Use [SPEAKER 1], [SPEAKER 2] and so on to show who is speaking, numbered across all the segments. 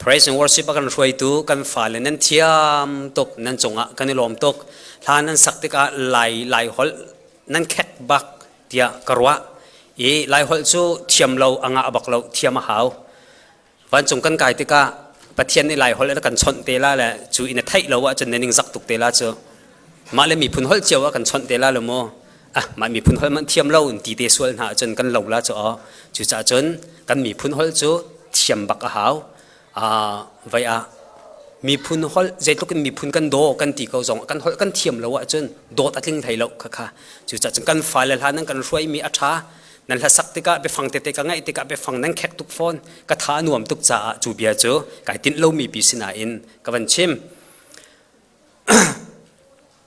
[SPEAKER 1] praise and worship กันรวยตู้กันฝ่าเลยนั่นเทียมตกนั่นจงอ่ะกันนิลมตกทานั้นสักติกาไหลหอลนั่นแคกบักเดียกรัวไหลหอลจูเทียมเราอ่างอ่ะบักเราเทียมหาววันจงกันกายติกาปะเทียนในไหลหอลแล้วกันชนเตล่าแหละจูอินไทยเราว่าจนในนิ่งสักตุกเตล่าเจอมาเลยมีพุนหอลเจียวว่ากันชนเตล่าเลยโมมามีพุนหอลมันเทียมเราตีเตส่วนหาจนกันเหล่าละจ้ะจูจ่าจนกันมีพุนหอลจูเทียมบักหาวไว้มีพุนหอลใจตุกันมีพุนกันโดกันตีเขาส่งกันหอลกันเทียมเราว่าจนโดตัดลิงไทยเราค่ะจูจ่าจนกันฝ่ายละลานั่งกันรวยมีอัฐานั่นแหละสักติกาไปฟังเตะกันไงติกาไปฟังนั่งแขกทุกฟอนกระทาหน่วมทุกจ่าจูเบียจูไก่ตินเรามีปีศาจอินกับวันชิม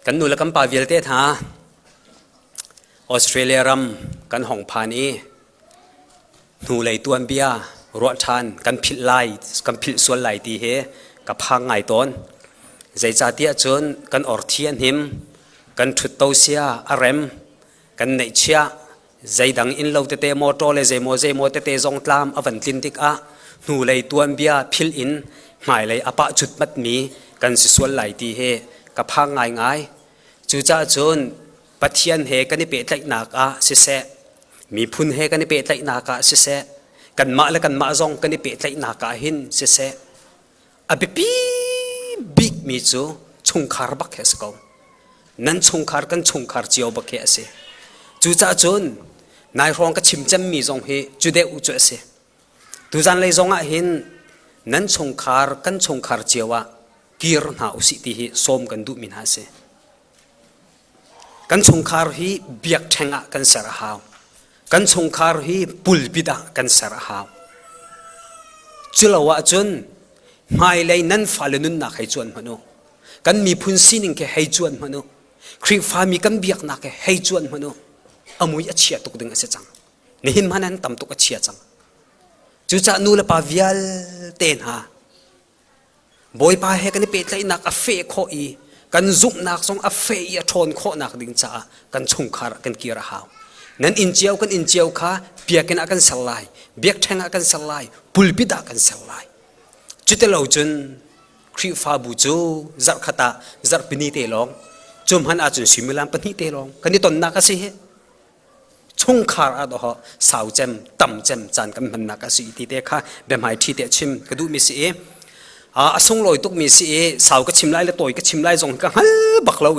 [SPEAKER 1] กันนู่นละกันป่าเวลเตธาออสเตรเลียรัมกันห้องพานีนู่เลยตัวเบียรวดทานกันผิดไล่กันผิดส่วนไหลตีเหกับพังไงต้นใจจ่าเตี้ยจนกันออร์เทียนหิมกันถุดเตาเสียอารมกันในเชียใจดังอินเราเตะโมโตเลยใจโมเตะจงตามอวันตินติกะนู่เลยตัวเบียพิลอินหมายเลยอปะจุดมัดมีกันสิส่วนไหลตีเหกับพังไงจูจ่าจนปัทยันเหกันนี่เปิดไหลนักสิเสมีพุนเหกันนี่เปิดไหลนักสิเสกันมาและกันมาจงกันนี่เปิดไหลนักหินสิเสอภิปีบิ๊กมีจูชงคาร์บักเฮสกาวนั่นชงคาร์กันชงคาร์เจียวบักเฮสจูจ่าจนนายรองก็ชิมจำมีจงเหจูเดอุจเสตูจันเลยจงหินนั่นชงคาร์กันชงคาร์เจียวกีรนาอุสิติเหสมกันดูมินาเสกันชงคาร์ฮีเบียกแทงกันสระหาวกันชงคาร์ฮีปุลบิดากันสระหาวจุลวะจนไม่เลยนั่นฟาลนุนนักให้จวนมโนกันมีพุนซีนิงแค่ให้จวนมโนครีฟามีกันเบียกนักแค่ให้จวนมโนอมุยเชียตุกดึงเสียจังนี่หินมันนั้นต่ำตุกเชียจังจุจ่านูละปาวิลเตนฮาบอยปาเฮกันนี่เป็ดเลยนักอเฟโคอีกันจุกนักทรงอเฟยทนโคนักดิ่งจ้ากันชงคาร์กันกีระหาวนั้นอินเจียวกันอินเจียวข้าเบียกันกันสลายเบียกแทงกันสลายปุลบิดากันสลายจุดเตลาจนครีฟาบูจูจักขตาจักปนิเตลองจุมหันอาจุนสิมิลามปนิเตลองกันนี่ตนนักสิเหชงคาร์อาดฮะสาวเจมต่ำเจมจานกันมันนักสิทีเตค่ะเบมหายทีเตชิมกระดูมิสิส่งลอยตุกมีสิสาวก็ชิมไล่แล้วตัวก็ชิมไล่จงก็ฮัลบักเรา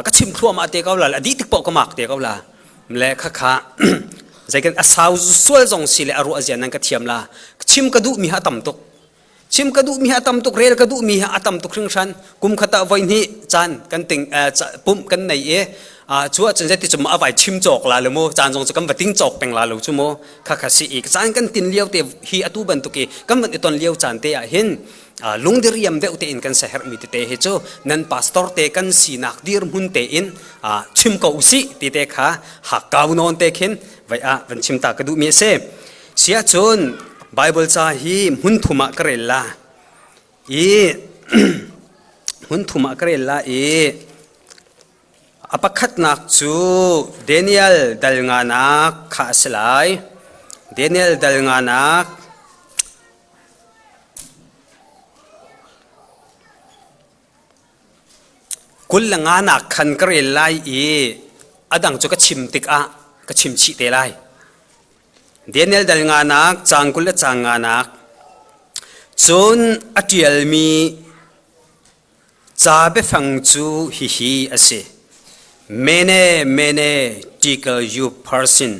[SPEAKER 1] ก็ชิมครัวมาเตะเขาละดีติกปอกก็มักเตะเขาละและค่ะใจกันสาวสวยจงสิเลยอรุณเจียนนั่นก็เทียมละชิมกระดูมีหาต่ำตุกชิมกระดูมีหาต่ำตุกเรลกระดูมีหาต่ำตุกครึ่งชั้นกุมขตาไว้นี่จานกันติงปุ่มกันไหนชัวจนจะติดจมูกเอาไว้ชิมจอกลาเลยโมจานจงจะกันไปติ้งจอกเป็นลาเลยชั่วโมค่ะสิอีกจานกันตินเลี้ยวเตะฮีอตูบันตุกีกันมันตอนเลี้ยวจานเตะเห็นลุงเดียมเดอุเตอินกันเสหร์มีเตะเฮโจนันพาสตอร์เตะกันสีนักดีร์มุนเตอินชิมก็อุสิติเตะขาหักกาวนอนเตะเข็นไว้วันชิมตากระดูมีเสเสียจนไบเบิลจ่าฮีมุนทุมะกเรลลามุนทุมะกเรลลาอภัคนักจูเดนิเอลดัลงานักข้าสลายเดนิเอลดัลงานักกุลงานักขันกระเรลไลอดังจุกชิมติกก็ชิมชีเตไลเดนิเอลดัลงานักจางกุลจางงานักจนอติเอลมีจ่าเบฟังจูฮิอเซmany tickle you person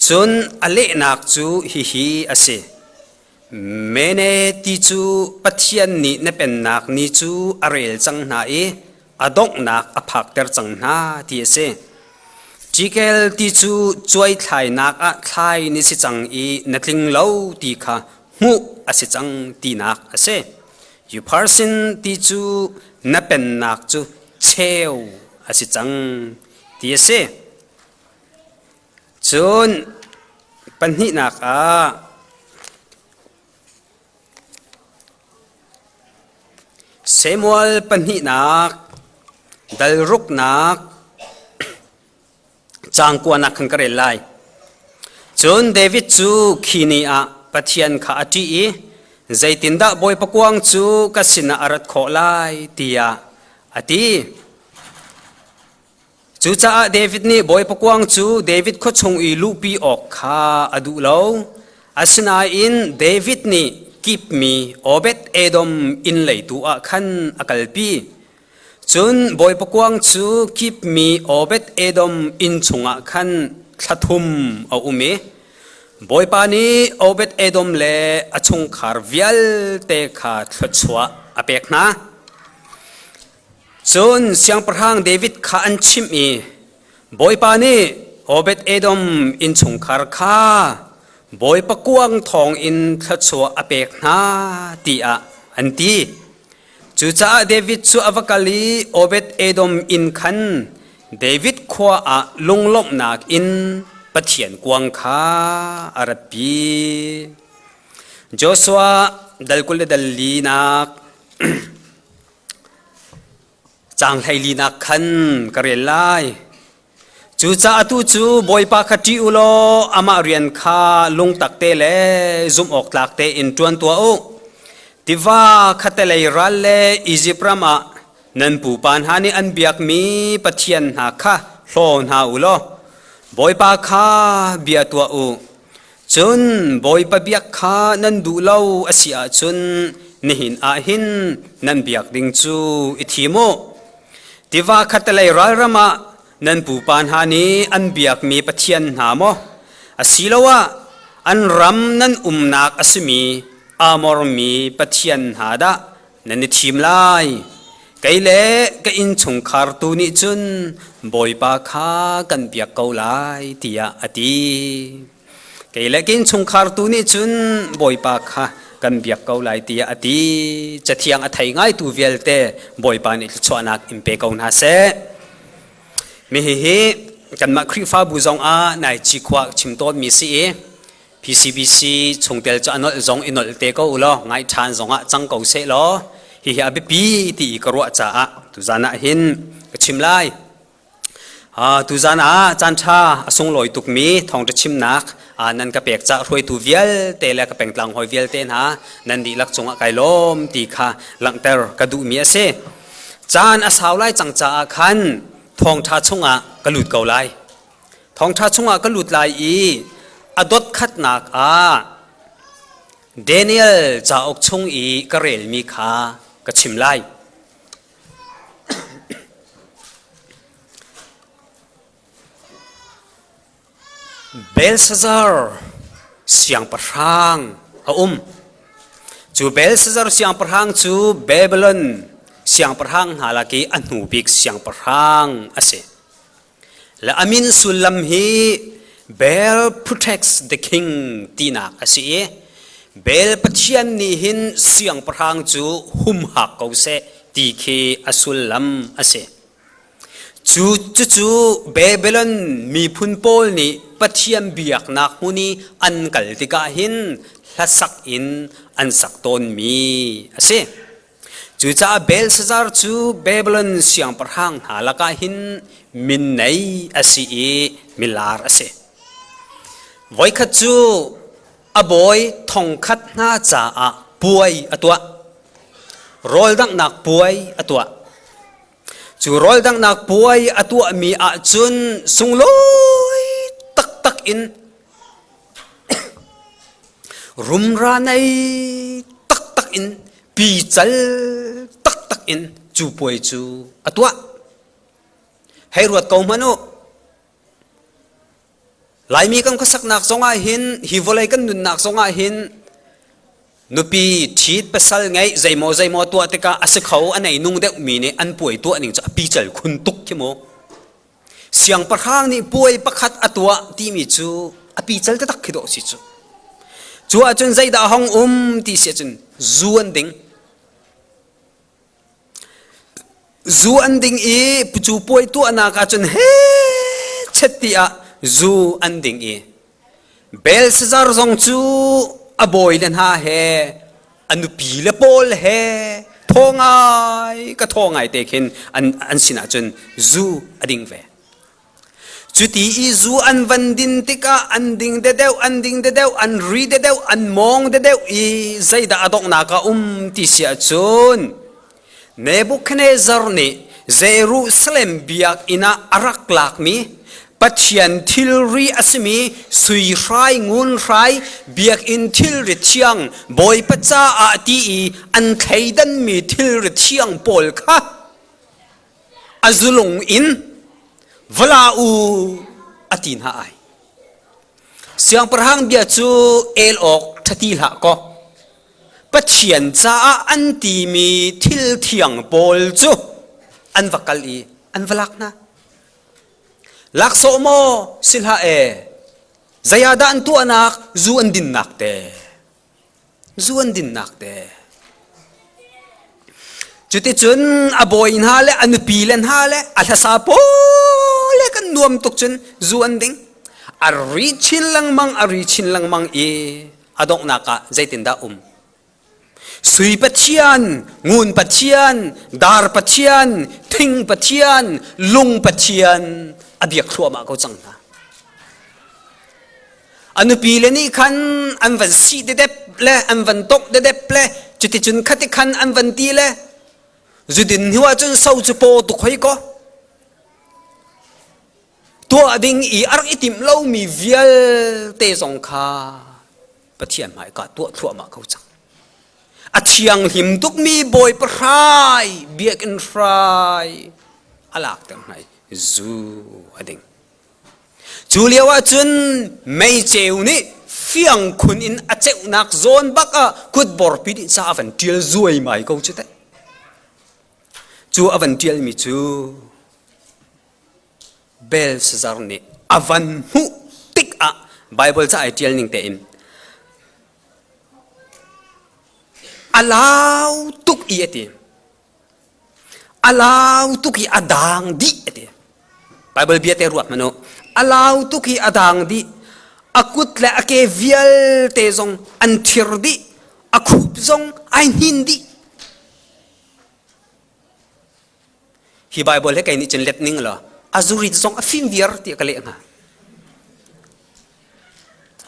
[SPEAKER 1] จนอเลนักจูฮิอเซ many ที่จูปัทยันนี่เนเป็นนักนี่จูอเรลจังนาอดกนักอภักเตอร์จังนาที่เซ tickle ที่จูช่วยทายนักทายนี่สิจังนักลิงเล่าที่ข้าหูอสิจังที่นักเซ you person ที่จูเนเป็นนักจูเชวอาศัยจังที่เสจนปัญหานักเซมูเอลปัญหานักดัลรุกนักจางกวนนักขันกระเรลไลจนเดวิดจูขีนีปัทยันข้าตี zai tinda boy pakuang chu kasina arat kho lai tia ati chu cha David ni boy pakuang chu David kho chung i lu pi ok kha adu lo asna in David ni keep me Obed Edom in lei tu a khan akalpi chun boy pakuang chu keep me Obed Edom in chunga khan thathum a umi boy pani Obed Edom le achung khar vial te kha thachwa apek na chun siang parhang David kha an chim i boy pani Obed Edom in chung khar kha boy pakuang thong in thachwa apek na ti a anti chu cha David chu avakali Obed Edom in khan David khwa a lunglop nak in pathian kuang kha arapi Joshua dalkul dalli nak chang thaili nak khan karelai chu cha atu chu boy pa khati ulo ama rian kha lung takte le zum ok tlakte in tuan tua o tiva khatelei ralle Egyptrama nan pu pan hani an biak mi pathian ha kha hlon ha ulo boy pa kha bia tua u chun boy pa biak kha nan du lo asia chun nihin a hin nan biak ding chu ithimo tiva khatelei ralrama nan pu pan hani an biak mi pathian ha mo asilowa an ram nan umnak asmi amor mi pathian hada nan ni thim lai kaile ka in chung khar tu ni chun boy pa kha kan biak ko lai tia ati kaile kin chung khar tu ni chun boy pa kha kan biak ko lai tia ati chathiang athai ngai tu velte boy pa ni chwanak impe ko na se mi hi kan ma khri fa bu zong a nai chi khwa chim tot mi si e PCBC chungtel cha anol zong inol te ko ulo ngai than zonga chang ko se lo hi hi abi pi ti karwa cha a tu zana hin chim lai tu zana chan tha asung loi tuk mi thong ta chim nak nan ka pek cha roi tu vial te la ka pengtlang hoi vial ten ha nan di lak chunga kai lom ti kha langter ka du mi ase chan a saw lai chang cha khan thong tha chunga ka lut ko lai thong tha chunga ka lut lai i adot khat nak a Daniel cha ok chung i karel mi kha ka chim lai Belshazzar siang parhang a chu Belshazzar siang parhang chu Babylon siang parhang halaki anubik siang parhang ase la amin sulam hi Bel protects the king tina asi Bel pathian ni hin siang parhang chu hum hak ko se ti khi asulam ase chu Babylon mi phun pol ni pathian biak nak huni an kal tika hin hlasak in an sak ton mi ase chu cha Belshazzar chu Babylon siang parhang halaka hin min nei asi e milar ase voi khat chu a boy thong khat na cha a puai atwa rol dang nak puai atwa chu rol dang nak puai atwa mi a chun sungloi tak tak in rumra nei tak tak in pi chal tak tak in chu puai chu atwa hay ruat ko mano lai mi kan kasak nak zonga hin hi volai kan nun nak zonga hin nupi thit pasal ngai zaimo tu atika asakhau anai nung de mi ne an puai tu aning cha pi chal khun tuk ki mo siang parhang ni puai pakhat atwa ti mi chu api chal ta tak khido si chu chu a chun zai da hong ti se chun zuan ding e chu puai tu ana ka chun he chetti a zu anding e Belshazzar zong chu a boy len ha he anu pi le pol he thongai te khin an sina chun zu ading ve จุตีอีจูอันวันดินติกาอันดิงเดเดวอันดิงเดเดวอันรีเดเดวอันมองเดเดวอีใจดาดอกนักติเสียจุนเนบุคเนซาร์นี่เยรูซาเล็มเบียกอินาอารักลักมีปัจจัยทิลรีอัสมีสุยไรงุนไรงเบียกอินทิลริชียงบอยปัจจาอาตีอันไทยดันมีทิลริชียงปอลค่ะอาจุลงอินเวลาอูอตินหายเสียงประหังเบียจูเอลออกทัดทีละก็ปัจจัยจ้าอันตีมีทิลเทียงปอลจูอันวักลีอันวลักนะลักโซโมสิลฮาเอใจยาดานตัวนักจูอันดินนักเตจูอันดินนักเตจุดที่จุนอบอยน์ฮาเลอันปีเลนฮาเลอัลฮาซาโปเลกันนวมตุกจุนจูอันดิงอาริชินลังมังอดอกนักะใจตินดาสุยปัจจัยงูนปัจจัยดาร์ปัจจัยทิ้งปัจจัยลุงปัจจัยอดีตครัวมาเขาจังนะอันปีเลนี่ขันอันวันสีเด็บเล่อันวันตกเด็บเล่จุดที่จุนขัดขันอันวันตีเล่จุดที่หัวจุนเศร้าจุโปตุกให้ก็ตัวดิ่งอีอาร์อิติมเล่ามีเวียลเตสงคาปัจจัยหมายก็ตัวครัวมาเขาจังอาเชียงหิมทุกมีบอยปรายเบียกันฟรายอลักตั้งไหนจูอดิ่งจูเลียวจุนไม่เจ้านี่เฟียงคุณอินอาเจ้านักโซนบักอะกุดบอร์ปีดิซาอวันเทียลรวยไหมเขาจุดเตจูอวันเทียลมีจูเบลสซาร์นี่อวันหูติกอะไบเบิลจะไอเทียลนิ่งเตอินallow tuk i eti allow tuk i adang di eti Bible biate ruat mano allow tuk i adang di akut le ake vial te zong anthir di akup zong ai hindi hi Bible he kai ni chen let ning la azuri zong afim viar ti kale nga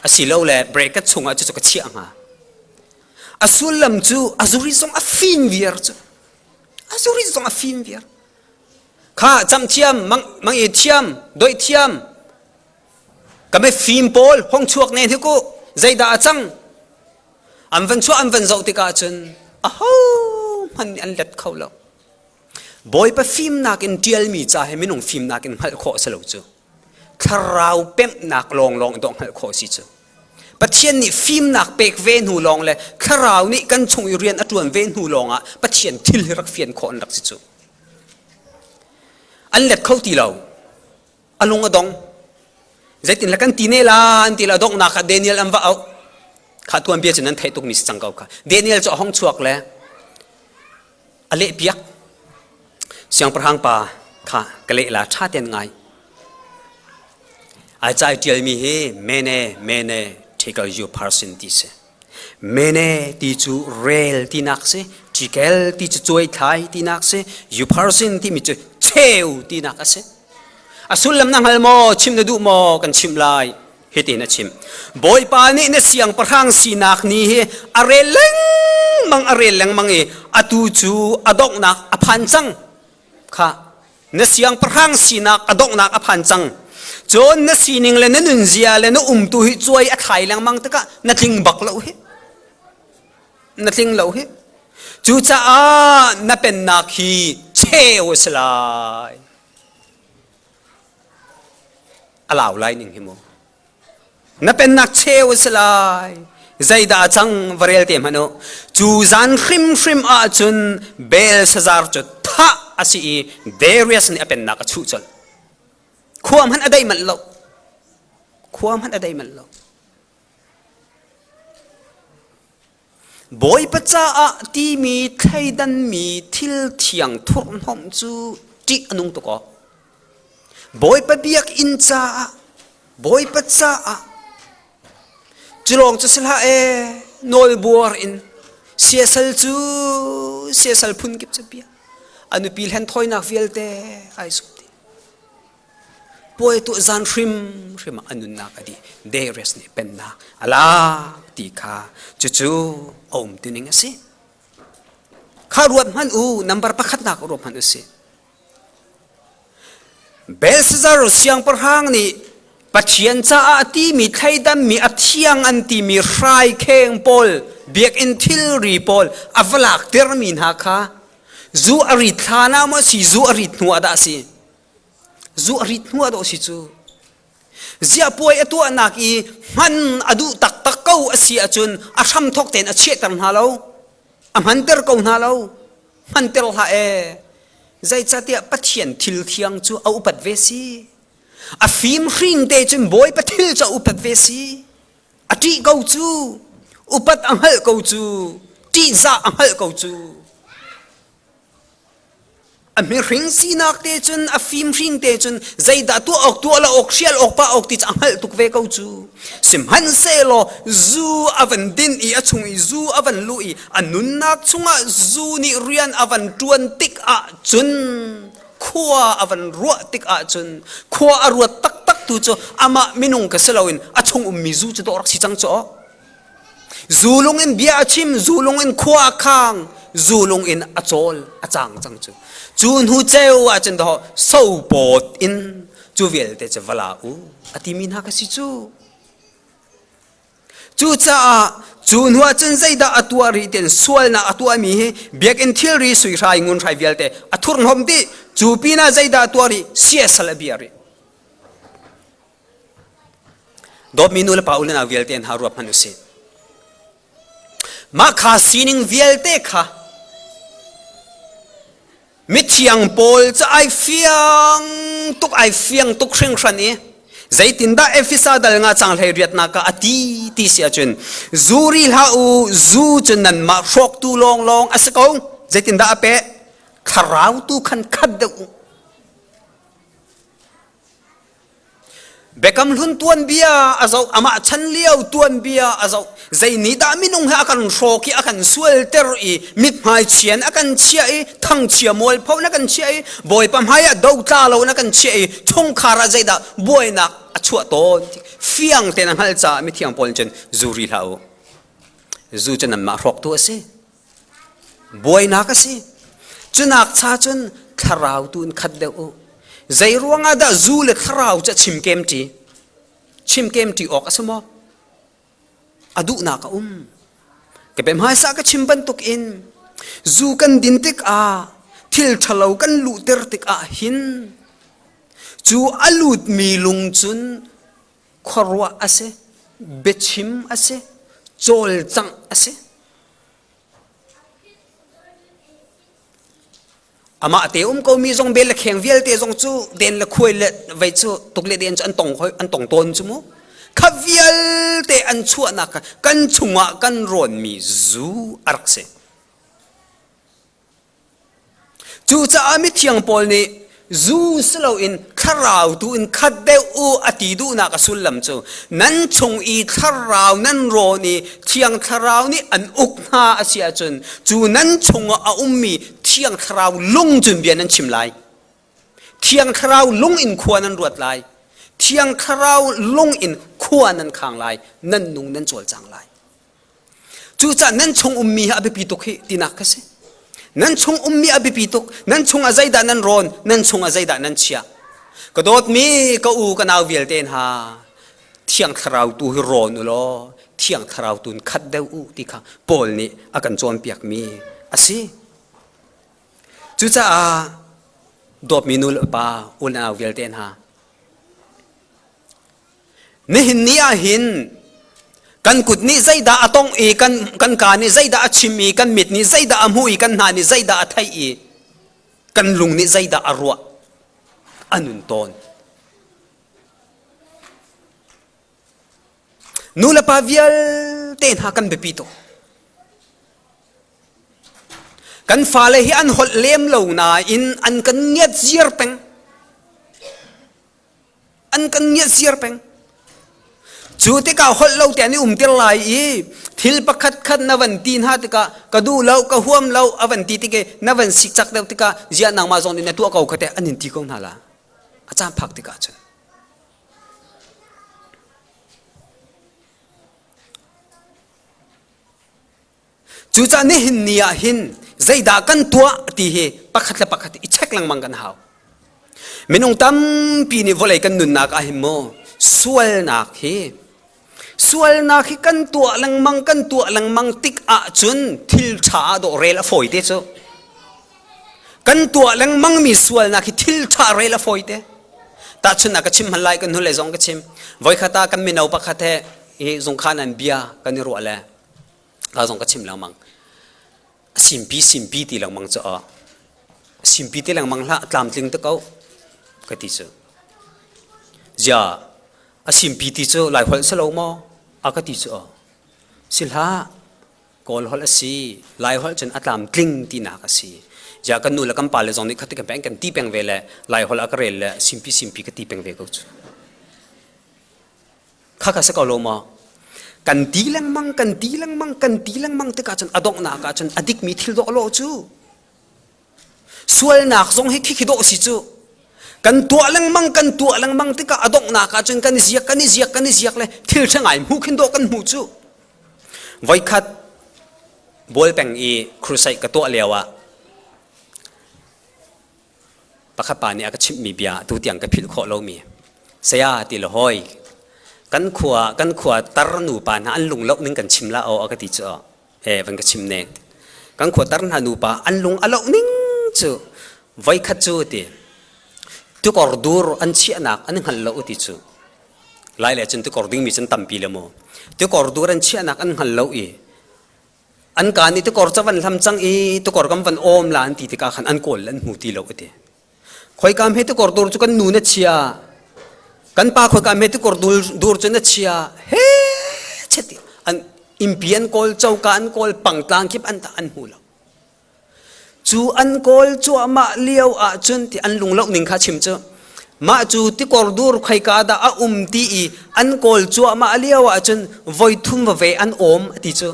[SPEAKER 1] asilo le break at chunga chu ka chi anga asulam chu azuri zong a fin vier chu azuri zong a fin vier kha cham thiam mang e thiam doi thiam ka me fin pol hong chuak ne thiku zaida achang am van zau ti ka chun a ho man an let khawlo boy pa film nak in tial mi cha he minung film nak in hal kho salo chu tharau pem nak long dong hal kho si chuปัจจัยนี้ฟิล์มนักเปกเวนหูลองเลยข้าราวนี่กันชงเรียนอัตวนเวนหูลองอ่ะปัจจัยทิลรักเฟียนคนรักสิจูอันเล็ดเข้าตีเราอันลงอดงใจตินละกันตีเนลาอันตีละดงนักเดนิเอลอันว่าเอาขาตัวเบียจนั้นไทยตุกมิสจังเก่าค่ะเดนิเอลจะห้องชวกเลยอเละเปียกเสียงประหังป่าค่ะกะเละละชาเตียนไงอาจารย์เดียลมีเฮเมเน่take a you person this mene ti chu rel ti nak se chikel ti chu choi thai ti nak se you person ti mi chu cheu ti nak se asulam nang hal mo chim na du mo kan chim lai heti na chim boy pa ni na siang parhang sinak ni he areleng mang e atu chu adok nak aphan chang kha na siang parhang sinak adok nak aphan changจนนั่นสิ่งนึงเลยนั่นนุนเสียเลยนั่นตุหิจวยอัดไข่แรงมังตะกะนั่นทิ้งบักเล่าเหนั่นทิ้งเล่าเหจูจ้านั่นเป็นนักฮีเชวสลายอะไรไลนึงหิโมนั่นเป็นนักเชวสลายใจดาจังวเรลเตมันโนจูจันฟริมอาจุนเบลซาซาร์จุดท่าอาศัยเดเรียสนี่เป็นนักชูจลความหันอะไรมันเราบอยปัจจาที่มีไทยดันมีทิลเทียงทุนหอมจูจิอนุงตุกบอยปะเบียกอินจาบอยปัจจาจุลองจุสละโนลบัวอินเสียสัลพุนกิบจะเบียอนุพิลเห็นถอยนักเวลเตไอสุ ป่วยตัวจานริมริมอันนุนนักอดีเดรสนี่เป็นนักอะไรตีขาจู่ๆอมตุนิงสิข้ารวมมันนัมเบอร์ประคัดนักรวมมันสิเบสซาร์เสียงประหังนี่ปัจเจียนจ้าตีมีไทยดำมีอัฐยังอันตีมีไรเข่งปอลเบียกอินทิลรีปอลอวลักเตอร์มินฮักค่ะจูอริทานามาสิจูอริทนัวดาสิจูอริทนัวดาสิจูเสียป่วยตัวนักอีมันอดูตักตักเก้าเสียจนอาชัมทกเต็นอาเชี่ยตันฮาโลมันเตอร์เก้าฮาโลมันเตอร์ฮาใจจัดเดียปัจเจียนทิลเทียงจูเอาอุปัตเวสีอาฟิมริงเตจุนบอยปัทิลจะอุปัตเวสีอาตีเก้าจูอุปัตอังเฮลเก้าจูตีจ่าอังเฮลเก้าจูอเมริงซีนักเตจุนอาฟิมริงเตจุนใจดัดตัวออกตัวละออกเชียลออกป้าออกติดอังเฮลตุกเวเก้าจูสิมฮันเซโลจูอวันดินอีอาชุงอีจูอวันลุยอันนุนนักชุงอาจูนิเรียนอวันจวนติกอาจุนขัวอวันรัวติกอาจุนขัวอรัวตักตักตูโจอามามินุงกัสลาวินอาชุงมีจูจะตัวรักสิจังโจจูลงอินเบียชิมจูลงอินขัวข้างจูลงอินอาโจลอาจังจังโจจูนหูเจ้าว่าจันทร์โซ่ปอดอินจูเวลเตจะวลาอูอติมินฮักสิจูจ้าจูนหัวจันใจดาอัตัวรีเตนสวลนาอัตัวมีเบียกอินทิลรีสุยรายงุนไรเวลเตอัทุรนหอมดีจูปีน่าใจดาตัวรีเสียสลับเบียรีดอบมินูเลปาอุลนาเวลเตนฮารวบมนุษย์มาขาสินิงเวลเตค่ะมิเทียงปอลจะไอเฟียงตุกไอเฟียงตุกเชิงขันนี้ใจตินดาเอฟิซาดัลงาจังเลยเรียดนักอตีตีเสียจนจูริลฮาอูจูจนนั้นมาชกตูลองลองอาศักงใจตินดาเปะขราวตูขันขัดเดอูเบกำลุนตวนเบียอาเจ้าอามาชันเลี้ยวตวนเบียอาเจ้าใจนิดามินุงให้อากันโชกีอากันสวลเตอร์อีมิดหายเชียนอากันเชียทั้งเชียมอลพาวนักกันเชียบอยปั๊มหายดาวตาเรานักกันเชียชงคาราใจดาบอยนักชัวโตเฟียงเตนังฮัลจ่ามิที่ยังพอลจนจูริลาจูจนนั้นมาหกตัวสิบอยนักสิจนนักชาจนขราวตุนขัดเดอใจรัวงาดาจูเล็กขราวจะชิมเกมตีออกสมออดูนักก็เป็นหายสักชิมบันตุกอินจูกันดินติกอาทิลทะเลากันลูเตอร์ติกอาหินจูอลูดมีลุงจุนขรัวอาเซเบชิมอาเซโจลจังอาเซอามาเตก็มีจงเบลเข่งเวลเตจงจูเดินละคุยละไว้จูตุกเลเดินอันตรงอันตรงต้นจูมั้งข้าเวลเตอันชั่วนักกันชุงะกันร้อนมีจูอารักเซจูจะอามิที่ยังพอลนี่จูสโลอินขราวตูอินขัดเดอูอติดูนักสุลลัมจูนั้นชงอีขราวนั้นโรนี่ที่ยังขราวนี่อันอุกนาอาเซียจนจูนั้นชงอาอุมมีที่ยังขราวลุงจุนเบียนั้นชิมไลที่ยังขราวลุงอินขวานั้นรวดไลที่ยังขราวลุงอินขวานั้นข้างไลนั้นนุ่งนั้นโจลจังไลจูจะนั้นชงอุมมีอภิปิตุกตินักสินั่นชงมีอภิปิตุกนั่นชงอาใจดานั่นร้อนนั่นชงอาใจดานั่นเชียก็โดดมีก็อูกันเอาเวลเตนฮาเที่ยงคราวตูร้อนอุลเที่ยงคราวตูนขัดเดอูที่ข้าปอลนี่อากันจวนเปียกมีอาศัยจุจ้าโดดมีนุลปาอุลเอาเวลเตนฮานี่หินนี่อาหินกันกุดนี่ใจด่าตองกันการนี่ใจด่าชิมีกันมิดนี่ใจด่ามุยกันหานี่ใจด่าไทยกันลุงนี่ใจด่าอรัวอันนุนตอนนูละปาเวลเต้นหากันเบปิโตกันฟ้าเลยอันหดเลี้ยมเหล่านาอินอันกันเงียบเสียร์เป็งอันกันเงียบเสียร์เป็งจูติกาหดเล่าแต่นี่ติลายอีทิลปะคัดคัดนวันตีนฮาติกากระดูเล่ากระห่วมเล่าอวันตีติกนวันสิกจักเล่าติกาเจียนางมาจงนี่ตัวเก่าขัดแต่อันนี้ตีกงนาละอาจารย์พักติกาจัน จูจ้านี่หินเนียหินใจด่ากันตัวตีเหปักขัดละปักขัดอิเช็คลังมังกันหาวมินงตั้มปีนี่วอลเลยกันนุนนักอาหิมโมสวลนักhe kan tua lang mang tik a chun thil tha do rela foi te chu kan tua lang mang mi sual na khi thil tha rela foi te ta chun na ka chim halai kan hule zong ka chim voi khata kan mi nau pa khathe e zong khan an bia kan ro la ka zong ka chim lang mang simpi ti lang mang chu a simpi ti lang mang la tlam tling te kau ka ti chu ja simpi ti chu lai hol salo mo akati chu silha kol hol asi lai hol chen atlam tling ti na ka si ja kan nu la kam pale zong ni khati ka bank kan ti peng vele lai hol akrel le simpi ka ti peng ve ko chu kha sa ko lo ma kan ti lang mang te ka chen adok na ka chen adik mi thil do lo chu sual nak zong he khi do si chu kan tua lang mang tika adok na ka chen kan ziak le thil thangai mu khin do kan mu chu voi khat bol peng i crusai ka to lewa pakha pa ni aka chim mi bia tu tiang ka phil kho lo mi saya ti lo hoi kan khua tar nu pa na an lung lo ning kan chim la o aka ti chu van ka chim ne kan khua tar na nu pa an lung alo ning chu voi khat chu ti tu kordur an chi anak an hal lo uti chu lai le chen tu kording mi chen tampi le mo tu kordur an chi anak an hal lo i an ka ni tu kor chawan lam chang i tu kor kam van om lan ti ka khan an kol an mu ti lo uti khoi kam he tu kordur chu kan nu na chia kan pa khoi kam he tu kordur dur chu na chia he cheti an impian kol chau ka an kol pangtlang kip an ta an hu lo chu an kol chu ama liao a chun ti an lung lok ning kha chim chu ma chu ti kordur khai ka da a ti i an kol chu ama liao a chun voi thum ve an om ti chu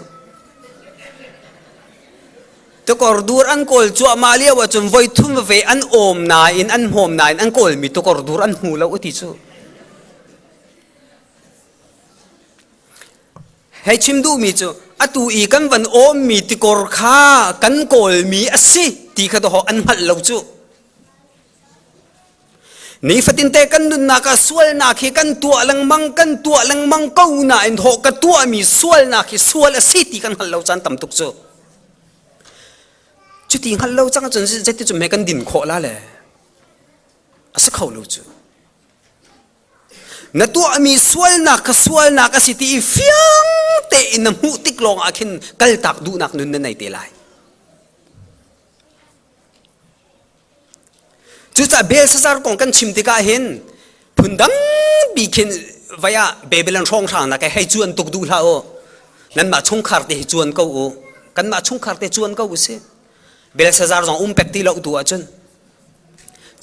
[SPEAKER 1] ti kordur an kol chu ama liao a chun voi thum ve an om na in an hom na in an kol mi ti kordur an hu lo ti chu hei chim du mi chu atu i kan van om mi ti kor kha kan kol mi asi ti kha do ho an hal lo chu ni fatin te kan nun na ka sual na khi kan tua lang mang kau na in ho ka tua mi sual na khi sual asi ti kan hal lo chan tam tuk chu chu ti hal lo chang chun je ti chu me kan din kho la le asa khau lo chu na tua mi sual na ka si ti fiang te in mu tik long akhin kal tak du nak nun na nai te lai chu cha bel sasar kong kan chim ti ka hin phundang bi khin vaya babylon thong thang na ka hei chuan tuk du la o nan ma chung khar te chuan ko o kan ma chung khar te chuan ko se bel sasar jong pek ti lo tu a chun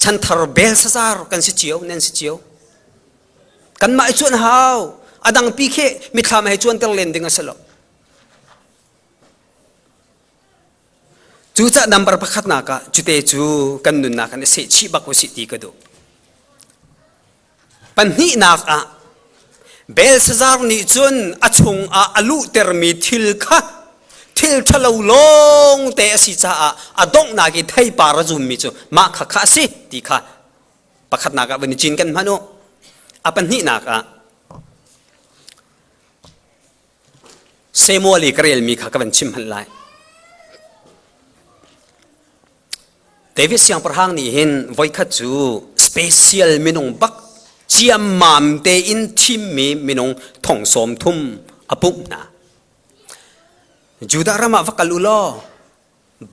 [SPEAKER 1] chan thar bel sasar kan si chiu nen si chiu kan ma chuan hau adang pi khe mi thlam hai chuan tel len ding asalo chu cha number pakhat na ka chute chu kan nun na kan se chi ba ko si ti ka do pan hi nak a bel sazar ni chun achung a alu termi thil kha thil thalo long te si cha a adong na gi thai para zum mi chu ma kha kha si ti kha pakhat na ka bani chin kan mano apan hi nak a semoli karel mi kha ka ban chim hal lai David siang perhang ni hin voi kha chu special minung bak chiam mam te in thim mi minung thong som thum apuk na juda rama vakal ulo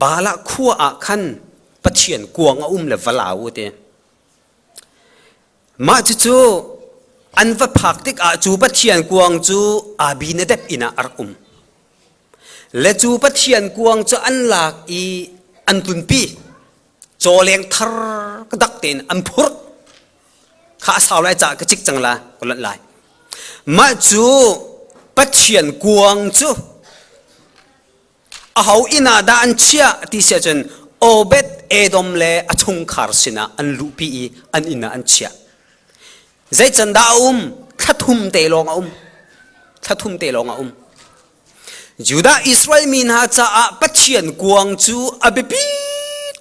[SPEAKER 1] bala khua a khan pathian kuang a le valau te ma chu an va phak tik a chu pathian kuang chu abine dep ina arum le chu pathian kuang chu an lak i an tun pi choleng thar kadak ten an phur kha saw lai cha ka chik chang la kolat lai ma chu pathian kuang chu a hau ina da an chia ti se chen obet edom le achung khar sina an lupi an ina an chia zai chan da thathum te long thathum te long Juda Israel min ha cha a pathian kuang chu abepi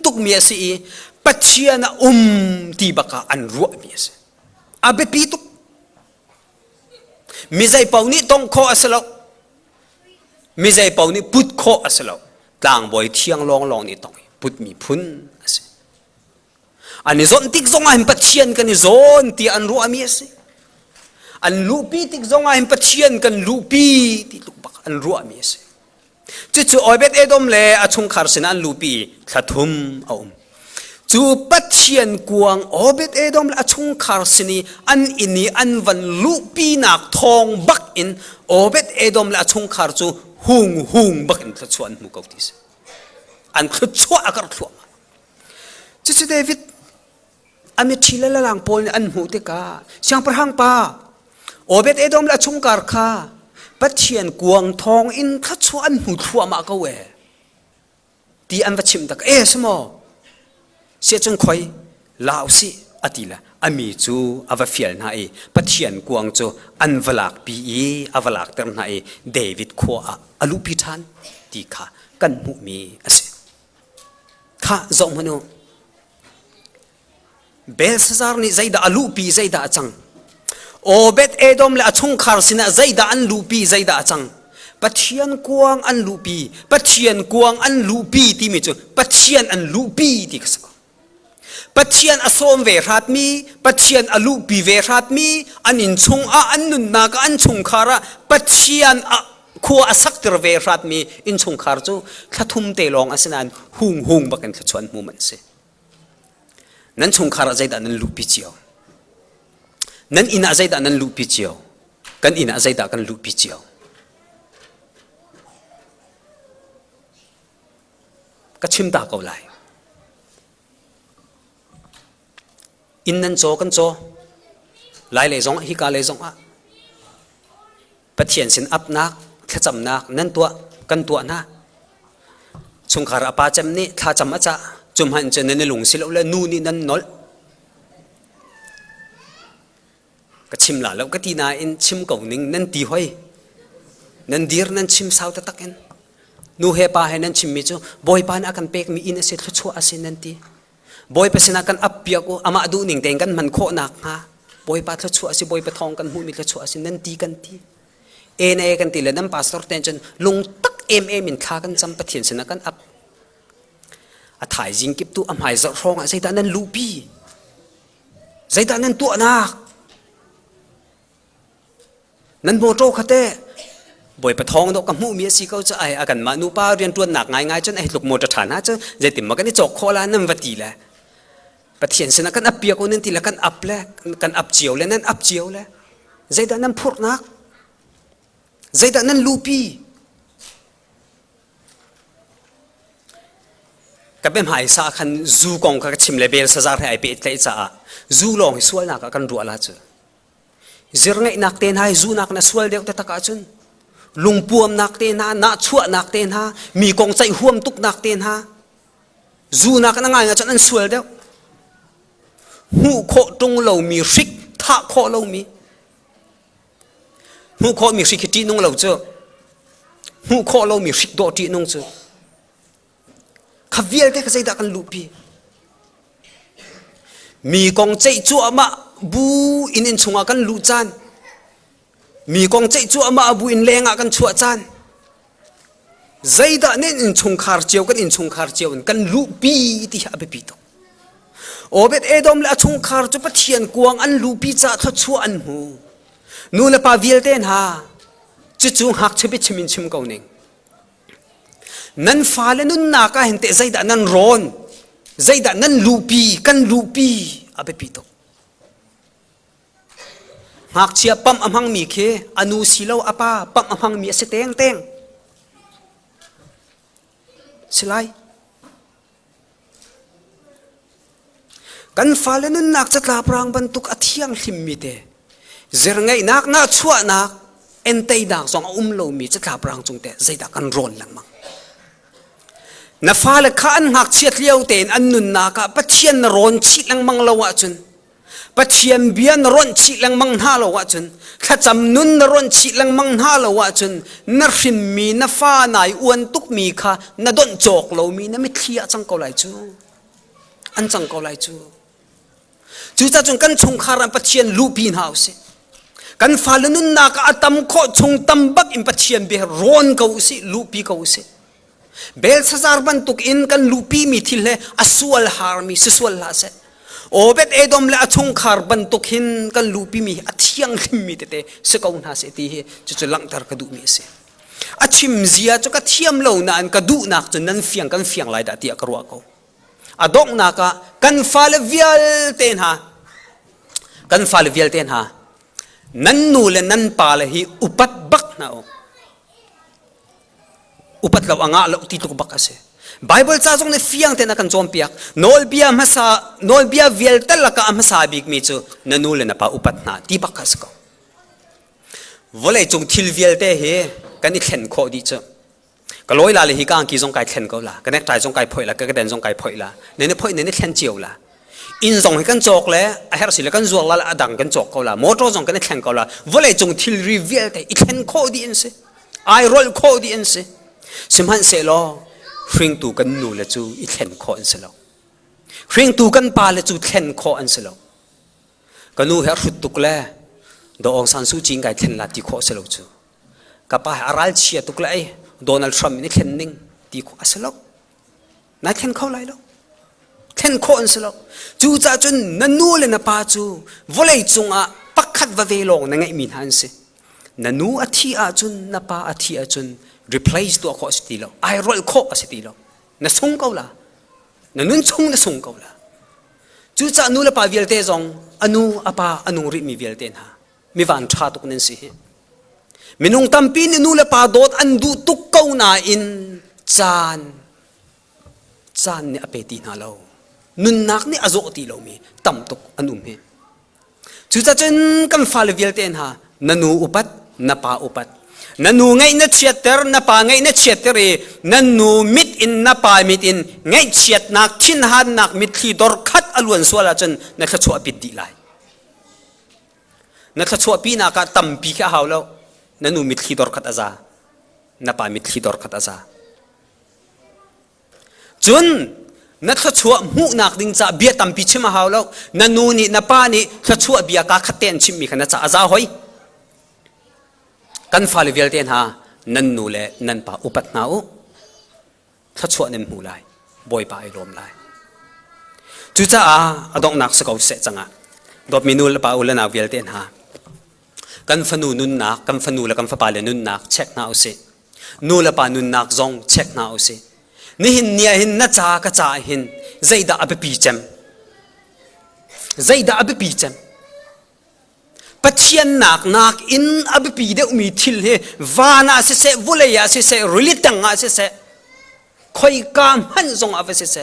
[SPEAKER 1] tuk mi si pathian ti baka an ruwa mi si abepi tuk mizai pauni tong kho asalo mizai pauni put kho asalo tang boy thiang long ni tong put mi phun ase ani zon tik zonga him pathian kan zon ti an ruwa mi si an lupi tik zonga him pathian kan lupi ti tuk baka an ruwa mi si chu Obed Edom le achung khar sin an lupi thathum aum chu pathian kuang Obed Edom le achung khar sini an ini an van lupi nak thong bak in Obed Edom le achung khar chu hung bak in thachuan mu kautis an thachwa akar thwa chu David ami thila la lang pol an hu te ka siang par hang pa Obed Edom le achung kar kha pathian kuang thong in thachuan mu thua ma ka we ti an vachim tak smo se chung khoi lao si atila ami chu ava fial na e pathian kuang chu an valak pi e avalak ter na e David kho a alu pi than ti kha kan mu mi ase kha zong mano Belsazar ni zaida alu pi zaida achang Obed Edom le achung khar sina zaida an lupi zaida achang pathian kuang an lupi ti mi chu pathian an lupi ti ka pathian asom ve rat mi pathian alupi ve rat mi anin chung a an nun na ka an chung khara pathian a khua asak ter ve rat mi in chung khar chu thathum te long asinan hung bakan thachuan mu man se nan chung khara zaida nan lupi chiao nan ina zaida nan lupi chiao kan ina zaida kan lupi chiao ka chim ta ko lai in nan cho kan cho lai le zong hi ka le zong a pathian sin ap nak thacham nak nan tua kan tua na chung khar apa cham ni tha cham acha chum han chen ne lung sil le nu ni nan nol ka chim la lo ka ti na in chim ko ning nan ti hoi nan dir nan chim sau ta taken nu he pa he nan chim mi chu boy pan akan pek mi in ase thu chu asin nan ti boy pa sina kan apya ko ama du ning teng kan man kho nak ha boy pa thu chu ase boy pa thong kan hu mi thu asin nan ti kan ti ene kan ti le nam pastor tension lung tak em in kha kan cham pathian sina kan ap a thai jing kip tu am hai zo rong a zaida nan lupi zaida nan tu anak nan bo to khate boy pa thong do ka mu mi si ko cha ai akan ma nu pa rian tuan nak ngai chen ai luk mo ta thana cha je tim ma kan ni chok khola nam wati la pathian sina kan apia ko nen ti la kan up le kan up chiao le nan up chiao le zaida nan phur nak zaida nan lupi ka bem hai sa khan zu kong ka chim le bel sa jar hai pe tlai cha zu long hi sual na ka kan ru ala cha zir ngai nak ten hai zu nak na sual deu ta ka chun lungpuam nak ten ha na chua nak ten ha mi kong chai huam tuk nak ten ha zu nak na ngai nga chan an sual deu hu kho tung lo mi rik tha kho lo mi hu kho mi rik ti nong lo chu hu kho lo mi rik do ti nong chu khavial ke ka sai da kan lupi mi kong chai chu ama bu in chunga kan lu chan mi kong chai chu ama abu in lenga kan chua chan zaida nen in chung khar chiao kan lu pi ti ha be pi to Obed Edom la chung khar chu pathian kuang an lu pi cha tha chu an hu nu la pa vil ten ha chu chu hak chebi chimin chim ko ning nan fa le nun na ka hente zaida nan ron zaida nan lu pi kan lu pi abe pi to hak chia pam amhang mi khe anu silo apa pam amhang mi se teng silai kan falenun nak chatla prang bantuk athiang hlim mi te zer ngai nak na chua nak entei dak song lo mi chatla prang chung te zaida kan ron lang mang na fale kha an hak chiat liau ten an nun na ka pathian na ron chi lang mang lawa chun ปะเทียนเบียนร้อนชีลังมังหาละวะจนถ้าจำนุนร้อนชีลังมังหาละวะจนนริมมีนฟ้านายอวนตุกมีค่ะนดนจอกเรามีนไม่เทียจังเกาไหลจูอันจังเกาไหลจูจะจนกันชงคารันปะเทียนลูปีนหาวสิกันฟาลนุนนักอาตมโคชงตำบักอินปะเทียนเบร้อนเกาสิลูปีเกาสิเบลซาซาร์บันตุกอินกันลูปีมีทิลเลอสวลฮาร์มีสวลลาเซโอเบตเอดอมเลอชงคาร์บันตุกหินกันลูปีมีอธิยังลิมมีเตเตสกาวนาเสตีเฮจะลังตารกดูมีเสอชิมเซียจุกเทียมเหล่านั้นกดูนักจนนั้นเฟียงกันเฟียงไหลดัดที่กรัวเขาอดอกนักกันฟาลเวียลเตนฮากันฟาลเวียลเตนฮานั่นนูเลนั่นปาลฮีอุปัตบักนาโออุปัตเราอ่างเราติดตุกบักเสไบเบิลจ้าจงในเฟียงเตนักันจอมเปียกโนลเบียมาซาโนลเบียเวียลเตลกะมาซาบิกมีจูนั่นนูเลนะปาอุปัตนาตีบักสกวอลเลจงทิลเวียลเตเฮกันนี่เข็นโคดีจูก็ลอยลาเลยฮิกางกีจงไก่เข็นเขาละกันเน็กไตจงไก่พอยละกันกระเด็นจงไก่พอยละเนี่ยพอยเนี่ยเข็นเจียวละอินจงให้กันจอกเลยไอ้เฮาสิเลยกันจอกละดังกันจอกเขาละมอเตอร์จงกันนี่เข็นเขาละวอลเลจงทิลรีเวียลเตอีเข็นโคดีอันสิไอโรลโคดีอันสิสมันเสลอริงตูกันนูละจูอีเข็นโคอันสิลอริงตูกันปาละจูเข็นโคอันสิลอกันนูเฮาสุดตุกเลยดองซันซูจิงไก่เข็นละที่โคสิลอจูกับป้าอารัลเชียตุกเลยโดนัลด์ทรัมป์นี่เข็นนิ่งที่โคอันสิลอนั่นเข็นเขาไรลอเข็นโคอันสิลอจูจ่าจนนั่นนูเลยนะป้าจูวอลเลยจงอ่ะปักขัดว่าเวลงนั่งไงมีหันสินั่นนูอาทิอาจุนนับป้าอาทิอาจุนreplace ตัวข้อสติโลไอรอลข้อสติโลนั่นส่งเขาละนั่นนุ่นส่งนั่นส่งเขาละจู่จ้านูละป้าเวลเตจงอนุอาป้าอนุริมีเวลเตนฮะมีวันชาตุกนั่นสิมินุงตัมปีนนูละป้าโดดอันดูตุกเขาหน้าอินจานเนี่ยอเปตีนาเรานุนนักนี่อโจตีเรามีตั้มตุกอนุมีจู่จ้าจนกันฟ้าเวลเตนฮะนันนูอุปัตนับป้าอุปัตนั่นนูไงนัดเชียตร์นับป้าไงนัดเชียตร์นั่นนูมิดอินนับป้ามิดอินไงเชียตนักทิ้นหันนักมิดที่ดอร์คัดอลวนสวลาจนนักชัวปิดดีไลนักชัวปีนักตั้มปีแค่เขาแล้วนั่นนูมิดที่ดอร์คัดอาซานับป้ามิดที่ดอร์คัดอาซาจนนักชัวหูนักดิ้งจ้าเบียตั้มปีชิมาเขาแล้วนั่นนูนี่นับป้านี่นักชัวเบียกาขัดเต้นชิมมีขนาดจ้าอาซาหอยกันฟาลเวลเตนฮานั่นนูเลนั่นป้าอุปัตนาอุถ้าชัวนั่นหูไลบอยป้าไอรมไลจู่จ้าอดองนักสกาวเสจังอ่ะดอกมินูลป้าอุลนาเวลเตนฮากันฟนูนุนนักกันฟนูและกันฟปาเลนุนนักเช็คนาอุเสนูลป้านุนนักจงเช็คนาอุเสนี่หินเนี่ยหินนัดจ้ากระจายหินใจด่าอภิปีเจมใจด่าอภิปีเจมปัจเจียนนักอินอภิปีเดอุมีทิลเฮวานาเสเสวุเลยาเสเสรุลิตังอาเสเสคอยกามหันจงอาเสเส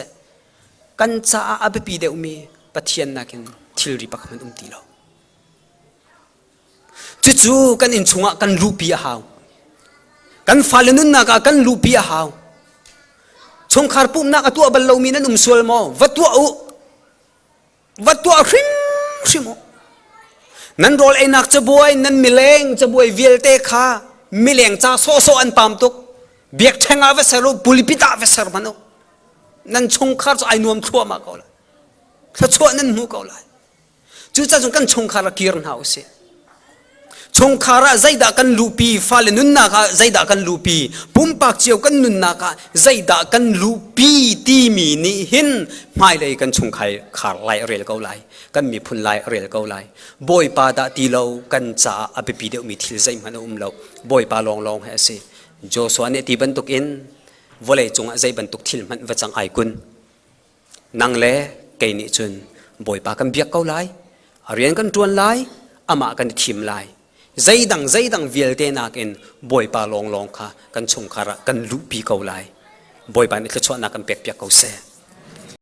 [SPEAKER 1] กันจ้าอภิปีเดอุมีปัจเจียนนักินทิลริปักมันตีเราจู่ๆกันอินชงะกันลูปีอาหาวกันฟาลนุนนักกันลูปีอาหาวชงคาร์ปุ่มนักตัวบัลลามีนันสวลโมวัดตัวริมชิโมนั่นโรลไอ้นักจะบวยนั่นมิเลงจะบวยเวลเตค่ามิเลงจ้าโซอันปามตุกเบียกแทงอาเวสรุบุลิปิตาเวสรมันนั่นชงคาร์จะไอ้นวมชั่วมาเขาละถ้าชั่วนั่นหูเขาละจู่จ้าจงกันชงคาร์กีรนหาอุเสชงคาระใจด่ากันลูปีฟาเลนุนนักใจด่ากันลูปีปุ่มปากเจียวกันนุนนักใจด่ากันลูปีตีมีนี่หินไม่เลยกันชงคาร์ไลเรียลเกาไลกันมีพุนไลเรียลเกาไลบอยปาดาตีเรากันจ่าอภิปีเดียวมีทิลใจมันเราบอยปาลองให้สิโจสวนเนี่ยตีบรรทุกอินวอลเลยจงใจบรรทุกทิลมันวัจังไอกุนนังเล่เกยนิจุนบอยปากันเบียกเกาไลเรียนกันจวนไลอามากันทีมไลใจดังเวลเตนักอินบอยปาลองค่ะกันชงคาระกันลุปีเกาไลบอยปานี่คือชวนนักกันเปียกเกาเส